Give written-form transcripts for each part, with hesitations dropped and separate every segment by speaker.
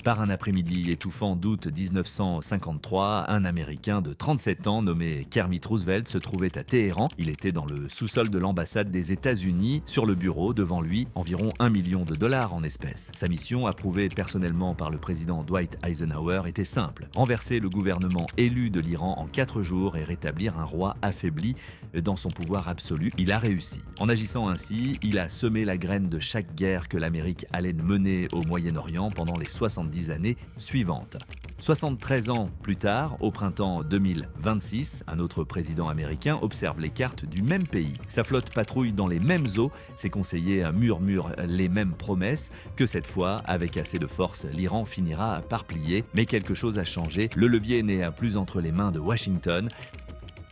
Speaker 1: Par un après-midi étouffant d'août 1953, un Américain de 37 ans nommé Kermit Roosevelt se trouvait à Téhéran. Il était dans le sous-sol de l'ambassade des États-Unis. Sur le bureau, devant lui, environ $1 million en espèces. Sa mission, approuvée personnellement par le président Dwight Eisenhower, était simple: renverser le gouvernement élu de l'Iran en 4 jours et rétablir un roi affaibli dans son pouvoir absolu. Il a réussi. En agissant ainsi, il a semé la graine de chaque guerre que l'Amérique allait mener au Moyen-Orient pendant les 70 années suivantes. 73 ans plus tard, au printemps 2026, un autre président américain observe les cartes du même pays. Sa flotte patrouille dans les mêmes eaux, ses conseillers murmurent les mêmes promesses. Que cette fois, avec assez de force, l'Iran finira par plier. Mais quelque chose a changé, le levier n'est plus entre les mains de Washington.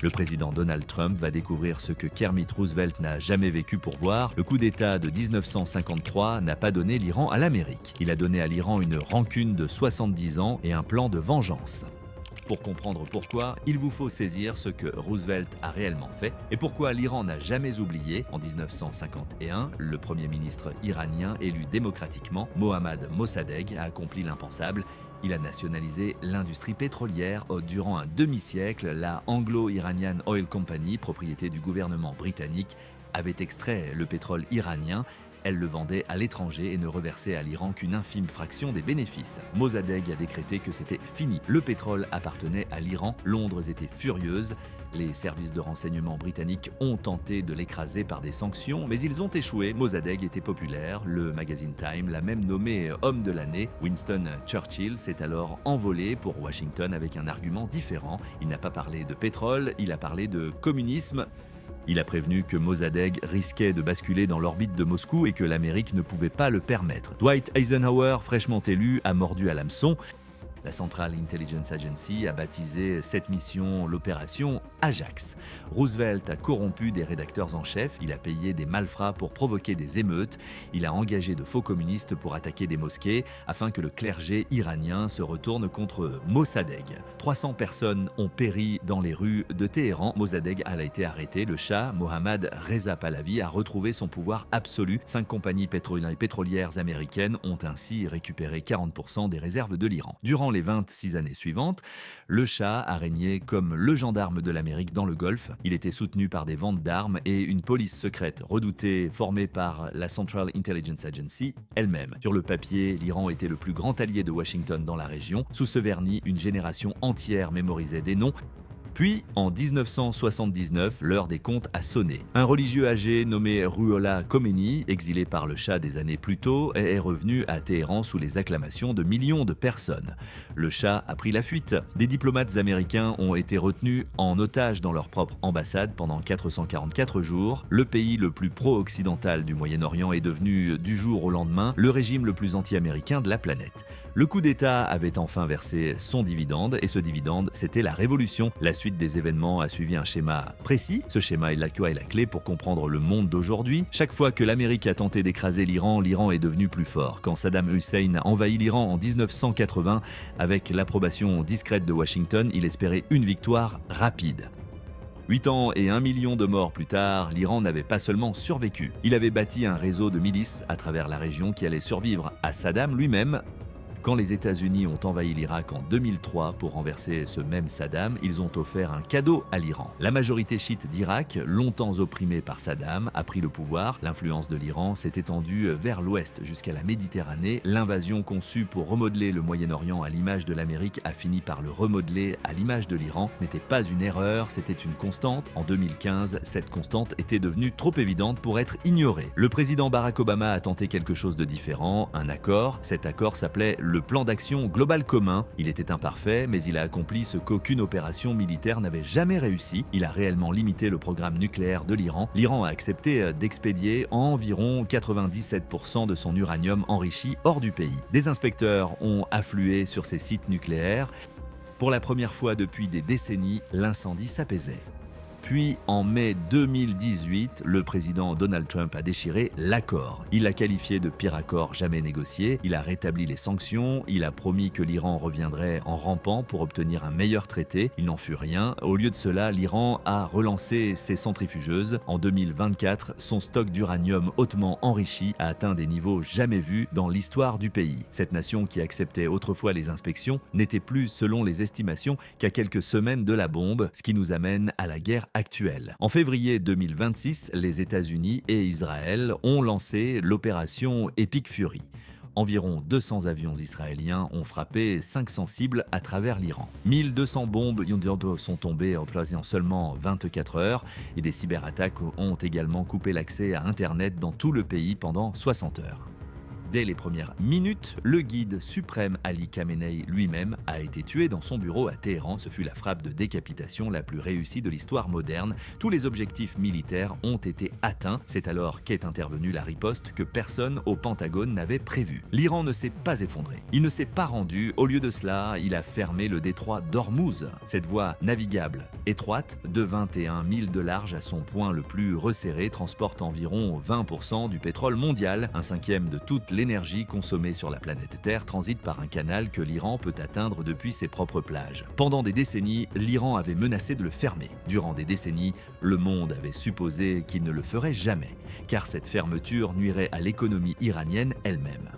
Speaker 1: Le président Donald Trump va découvrir ce que Kermit Roosevelt n'a jamais vécu pour voir. Le coup d'État de 1953 n'a pas donné l'Iran à l'Amérique. Il a donné à l'Iran une rancune de 70 ans et un plan de vengeance. Pour comprendre pourquoi, il vous faut saisir ce que Roosevelt a réellement fait et pourquoi l'Iran n'a jamais oublié. En 1951, le premier ministre iranien élu démocratiquement, Mohammad Mossadegh, a accompli l'impensable. Il a nationalisé l'industrie pétrolière. Durant un demi-siècle, la Anglo-Iranian Oil Company, propriété du gouvernement britannique, avait extrait le pétrole iranien. Elle le vendait à l'étranger et ne reversait à l'Iran qu'une infime fraction des bénéfices. Mossadegh a décrété que c'était fini. Le pétrole appartenait à l'Iran. Londres était furieuse. Les services de renseignement britanniques ont tenté de l'écraser par des sanctions, mais ils ont échoué. Mossadegh était populaire. Le magazine Time l'a même nommé homme de l'année. Winston Churchill s'est alors envolé pour Washington avec un argument différent. Il n'a pas parlé de pétrole, il a parlé de communisme. Il a prévenu que Mossadegh risquait de basculer dans l'orbite de Moscou et que l'Amérique ne pouvait pas le permettre. Dwight Eisenhower, fraîchement élu, a mordu à l'hameçon. La Central Intelligence Agency a baptisé cette mission l'opération Ajax. Roosevelt a corrompu des rédacteurs en chef, il a payé des malfrats pour provoquer des émeutes, il a engagé de faux communistes pour attaquer des mosquées afin que le clergé iranien se retourne contre Mossadegh. 300 personnes ont péri dans les rues de Téhéran. Mossadegh a été arrêté. Le Shah, Mohammad Reza Pahlavi, a retrouvé son pouvoir absolu. 5 compagnies pétrolières américaines ont ainsi récupéré 40% des réserves de l'Iran. Durant les 26 années suivantes, le Shah a régné comme le gendarme de l'Amérique dans le Golfe. Il était soutenu par des ventes d'armes et une police secrète redoutée formée par la Central Intelligence Agency elle-même. Sur le papier, l'Iran était le plus grand allié de Washington dans la région. Sous ce vernis, une génération entière mémorisait des noms. Puis, en 1979, l'heure des comptes a sonné. Un religieux âgé nommé Ruhollah Khomeini, exilé par le Shah des années plus tôt, est revenu à Téhéran sous les acclamations de millions de personnes. Le Shah a pris la fuite. Des diplomates américains ont été retenus en otage dans leur propre ambassade pendant 444 jours. Le pays le plus pro-occidental du Moyen-Orient est devenu, du jour au lendemain, le régime le plus anti-américain de la planète. Le coup d'État avait enfin versé son dividende, et ce dividende, c'était la révolution. La suite des événements a suivi un schéma précis. Ce schéma est la clé pour comprendre le monde d'aujourd'hui. Chaque fois que l'Amérique a tenté d'écraser l'Iran, l'Iran est devenu plus fort. Quand Saddam Hussein a envahi l'Iran en 1980, avec l'approbation discrète de Washington, il espérait une victoire rapide. 8 ans et 1 million de morts plus tard, l'Iran n'avait pas seulement survécu. Il avait bâti un réseau de milices à travers la région qui allait survivre à Saddam lui-même. Quand les États-Unis ont envahi l'Irak en 2003 pour renverser ce même Saddam, ils ont offert un cadeau à l'Iran. La majorité chiite d'Irak, longtemps opprimée par Saddam, a pris le pouvoir. L'influence de l'Iran s'est étendue vers l'ouest jusqu'à la Méditerranée. L'invasion conçue pour remodeler le Moyen-Orient à l'image de l'Amérique a fini par le remodeler à l'image de l'Iran. Ce n'était pas une erreur, c'était une constante. En 2015, cette constante était devenue trop évidente pour être ignorée. Le président Barack Obama a tenté quelque chose de différent, un accord. Cet accord s'appelait le plan d'action global commun. Il était imparfait, mais il a accompli ce qu'aucune opération militaire n'avait jamais réussi. Il a réellement limité le programme nucléaire de l'Iran. L'Iran a accepté d'expédier environ 97% de son uranium enrichi hors du pays. Des inspecteurs ont afflué sur ces sites nucléaires. Pour la première fois depuis des décennies, l'incendie s'apaisait. Puis, en mai 2018, le président Donald Trump a déchiré l'accord. Il l'a qualifié de pire accord jamais négocié, il a rétabli les sanctions, il a promis que l'Iran reviendrait en rampant pour obtenir un meilleur traité. Il n'en fut rien. Au lieu de cela, l'Iran a relancé ses centrifugeuses. En 2024, son stock d'uranium hautement enrichi a atteint des niveaux jamais vus dans l'histoire du pays. Cette nation qui acceptait autrefois les inspections n'était plus, selon les estimations, qu'à quelques semaines de la bombe, ce qui nous amène à la guerre actuelle. En février 2026, les États-Unis et Israël ont lancé l'opération Epic Fury. Environ 200 avions israéliens ont frappé 500 cibles à travers l'Iran. 1200 bombes sont tombées en seulement 24 heures et des cyberattaques ont également coupé l'accès à Internet dans tout le pays pendant 60 heures. Dès les premières minutes, le guide suprême Ali Khamenei lui-même a été tué dans son bureau à Téhéran. Ce fut la frappe de décapitation la plus réussie de l'histoire moderne. Tous les objectifs militaires ont été atteints. C'est alors qu'est intervenue la riposte que personne au Pentagone n'avait prévue. L'Iran ne s'est pas effondré. Il ne s'est pas rendu. Au lieu de cela, il a fermé le détroit d'Ormuz. Cette voie navigable étroite, de 21 milles de large à son point le plus resserré, transporte environ 20% du pétrole mondial, un cinquième de toute l'énergie consommée sur la planète Terre transite par un canal que l'Iran peut atteindre depuis ses propres plages. Pendant des décennies, l'Iran avait menacé de le fermer. Durant des décennies, le monde avait supposé qu'il ne le ferait jamais, car cette fermeture nuirait à l'économie iranienne elle-même.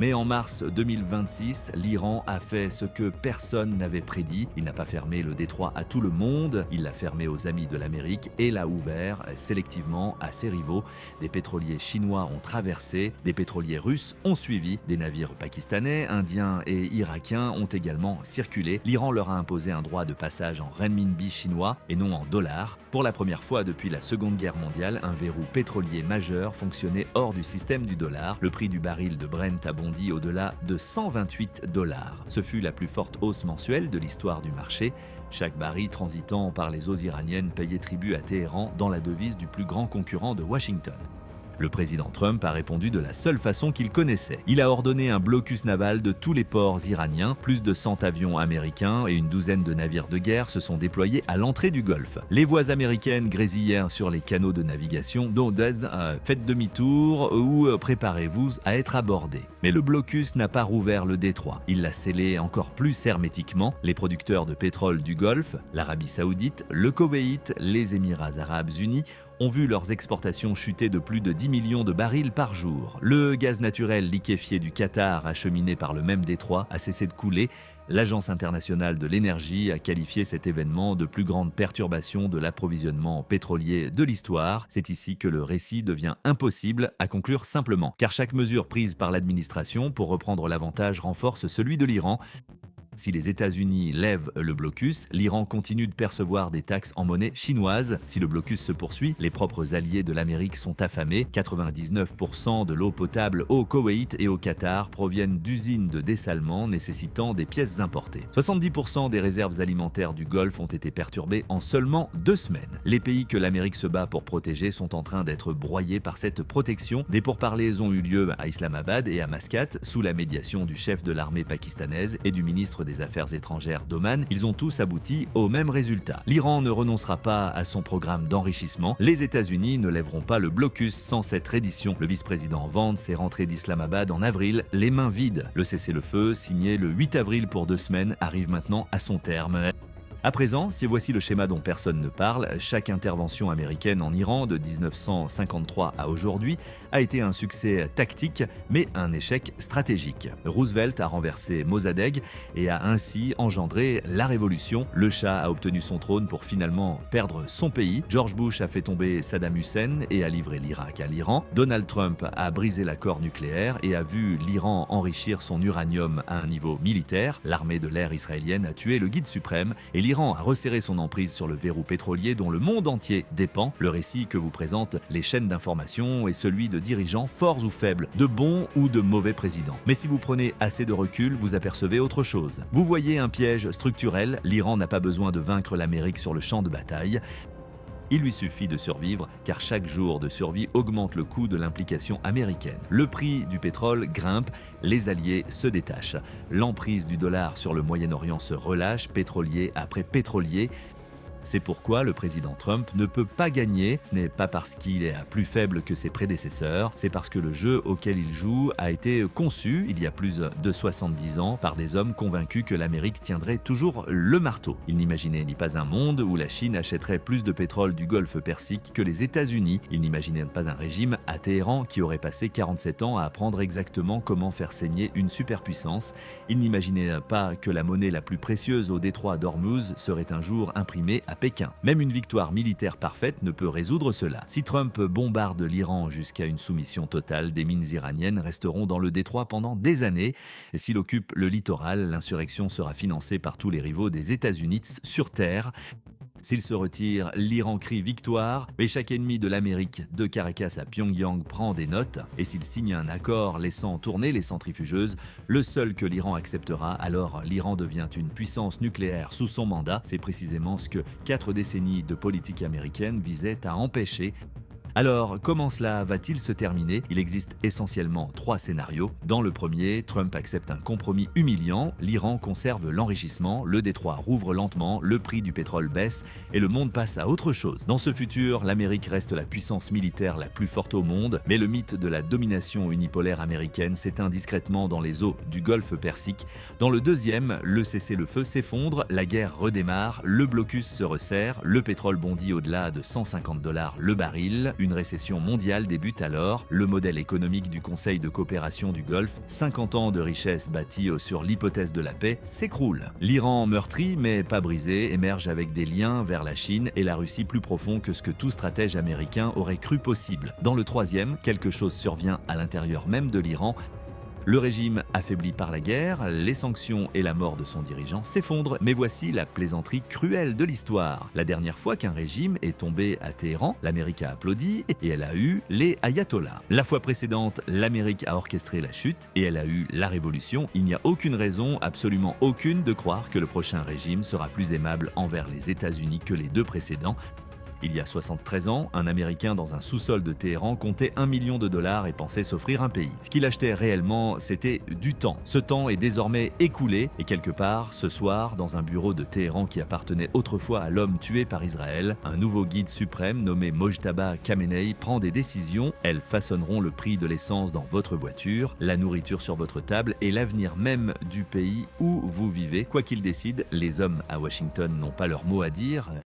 Speaker 1: Mais en mars 2026, l'Iran a fait ce que personne n'avait prédit. Il n'a pas fermé le détroit à tout le monde, il l'a fermé aux amis de l'Amérique et l'a ouvert sélectivement à ses rivaux. Des pétroliers chinois ont traversé, des pétroliers russes ont suivi, des navires pakistanais, indiens et irakiens ont également circulé. L'Iran leur a imposé un droit de passage en renminbi chinois et non en dollars. Pour la première fois depuis la Seconde Guerre mondiale, un verrou pétrolier majeur fonctionnait hors du système du dollar. Le prix du baril de Brent a bondi au-delà de 128 $. Ce fut la plus forte hausse mensuelle de l'histoire du marché. Chaque baril transitant par les eaux iraniennes payait tribut à Téhéran dans la devise du plus grand concurrent de Washington. Le président Trump a répondu de la seule façon qu'il connaissait. Il a ordonné un blocus naval de tous les ports iraniens. Plus de 100 avions américains et une douzaine de navires de guerre se sont déployés à l'entrée du Golfe. Les voies américaines grésillèrent sur les canaux de navigation, dont faites demi-tour ou préparez-vous à être abordés. Mais le blocus n'a pas rouvert le détroit. Il l'a scellé encore plus hermétiquement. Les producteurs de pétrole du Golfe, l'Arabie Saoudite, le Koweït, les Émirats Arabes Unis, ont vu leurs exportations chuter de plus de 10 millions de barils par jour. Le gaz naturel liquéfié du Qatar, acheminé par le même détroit, a cessé de couler. L'Agence internationale de l'énergie a qualifié cet événement de plus grande perturbation de l'approvisionnement pétrolier de l'histoire. C'est ici que le récit devient impossible à conclure simplement, car chaque mesure prise par l'administration pour reprendre l'avantage renforce celui de l'Iran. Si les États-Unis lèvent le blocus, l'Iran continue de percevoir des taxes en monnaie chinoise. Si le blocus se poursuit, les propres alliés de l'Amérique sont affamés. 99% de l'eau potable au Koweït et au Qatar proviennent d'usines de dessalement nécessitant des pièces importées. 70% des réserves alimentaires du Golfe ont été perturbées en seulement 2 semaines. Les pays que l'Amérique se bat pour protéger sont en train d'être broyés par cette protection. Des pourparlers ont eu lieu à Islamabad et à Mascate sous la médiation du chef de l'armée pakistanaise et du ministre des Affaires étrangères d'Oman. Ils ont tous abouti au même résultat. L'Iran ne renoncera pas à son programme d'enrichissement. Les États-Unis ne lèveront pas le blocus sans cette reddition. Le vice-président Vance est rentré d'Islamabad en avril, les mains vides. Le cessez-le-feu, signé le 8 avril pour 2 semaines, arrive maintenant à son terme. À présent, si voici le schéma dont personne ne parle, chaque intervention américaine en Iran de 1953 à aujourd'hui a été un succès tactique, mais un échec stratégique. Roosevelt a renversé Mossadegh et a ainsi engendré la révolution. Le Shah a obtenu son trône pour finalement perdre son pays. George Bush a fait tomber Saddam Hussein et a livré l'Irak à l'Iran. Donald Trump a brisé l'accord nucléaire et a vu l'Iran enrichir son uranium à un niveau militaire. L'armée de l'air israélienne a tué le guide suprême et l'Iran a resserré son emprise sur le verrou pétrolier dont le monde entier dépend. Le récit que vous présentent les chaînes d'information est celui de dirigeants forts ou faibles, de bons ou de mauvais présidents. Mais si vous prenez assez de recul, vous apercevez autre chose. Vous voyez un piège structurel, l'Iran n'a pas besoin de vaincre l'Amérique sur le champ de bataille. Il lui suffit de survivre, car chaque jour de survie augmente le coût de l'implication américaine. Le prix du pétrole grimpe, les alliés se détachent. L'emprise du dollar sur le Moyen-Orient se relâche, pétrolier après pétrolier. C'est pourquoi le président Trump ne peut pas gagner. Ce n'est pas parce qu'il est plus faible que ses prédécesseurs, c'est parce que le jeu auquel il joue a été conçu il y a plus de 70 ans par des hommes convaincus que l'Amérique tiendrait toujours le marteau. Il n'imaginait ni pas un monde où la Chine achèterait plus de pétrole du golfe Persique que les États-Unis. Il n'imaginait pas un régime à Téhéran qui aurait passé 47 ans à apprendre exactement comment faire saigner une superpuissance. Il n'imaginait pas que la monnaie la plus précieuse au détroit d'Ormuz serait un jour imprimée à Pékin. Même une victoire militaire parfaite ne peut résoudre cela. Si Trump bombarde l'Iran jusqu'à une soumission totale, des mines iraniennes resteront dans le détroit pendant des années. Et s'il occupe le littoral, l'insurrection sera financée par tous les rivaux des États-Unis sur terre. S'il se retire, l'Iran crie victoire, mais chaque ennemi de l'Amérique, de Caracas à Pyongyang, prend des notes. Et s'il signe un accord laissant tourner les centrifugeuses, le seul que l'Iran acceptera, alors l'Iran devient une puissance nucléaire sous son mandat. C'est précisément ce que 4 décennies de politique américaine visaient à empêcher. Alors, comment cela va-t-il se terminer? Il existe essentiellement 3 scénarios. Dans le premier, Trump accepte un compromis humiliant, l'Iran conserve l'enrichissement, le détroit rouvre lentement, le prix du pétrole baisse et le monde passe à autre chose. Dans ce futur, l'Amérique reste la puissance militaire la plus forte au monde, mais le mythe de la domination unipolaire américaine s'éteint discrètement dans les eaux du golfe Persique. Dans le deuxième, le cessez-le-feu s'effondre, la guerre redémarre, le blocus se resserre, le pétrole bondit au-delà de $150 le baril. Une récession mondiale débute alors, le modèle économique du Conseil de coopération du Golfe, 50 ans de richesse bâtie sur l'hypothèse de la paix, s'écroule. L'Iran meurtri mais pas brisé émerge avec des liens vers la Chine et la Russie plus profonds que ce que tout stratège américain aurait cru possible. Dans le troisième, quelque chose survient à l'intérieur même de l'Iran. Le régime affaibli par la guerre, les sanctions et la mort de son dirigeant s'effondrent. Mais voici la plaisanterie cruelle de l'histoire. La dernière fois qu'un régime est tombé à Téhéran, l'Amérique a applaudi et elle a eu les ayatollahs. La fois précédente, l'Amérique a orchestré la chute et elle a eu la révolution. Il n'y a aucune raison, absolument aucune, de croire que le prochain régime sera plus aimable envers les États-Unis que les 2 précédents. Il y a 73 ans, un Américain dans un sous-sol de Téhéran comptait $1 million et pensait s'offrir un pays. Ce qu'il achetait réellement, c'était du temps. Ce temps est désormais écoulé et quelque part, ce soir, dans un bureau de Téhéran qui appartenait autrefois à l'homme tué par Israël, un nouveau guide suprême nommé Mojtaba Khamenei prend des décisions. Elles façonneront le prix de l'essence dans votre voiture, la nourriture sur votre table et l'avenir même du pays où vous vivez. Quoi qu'il décide, les hommes à Washington n'ont pas leur mot à dire.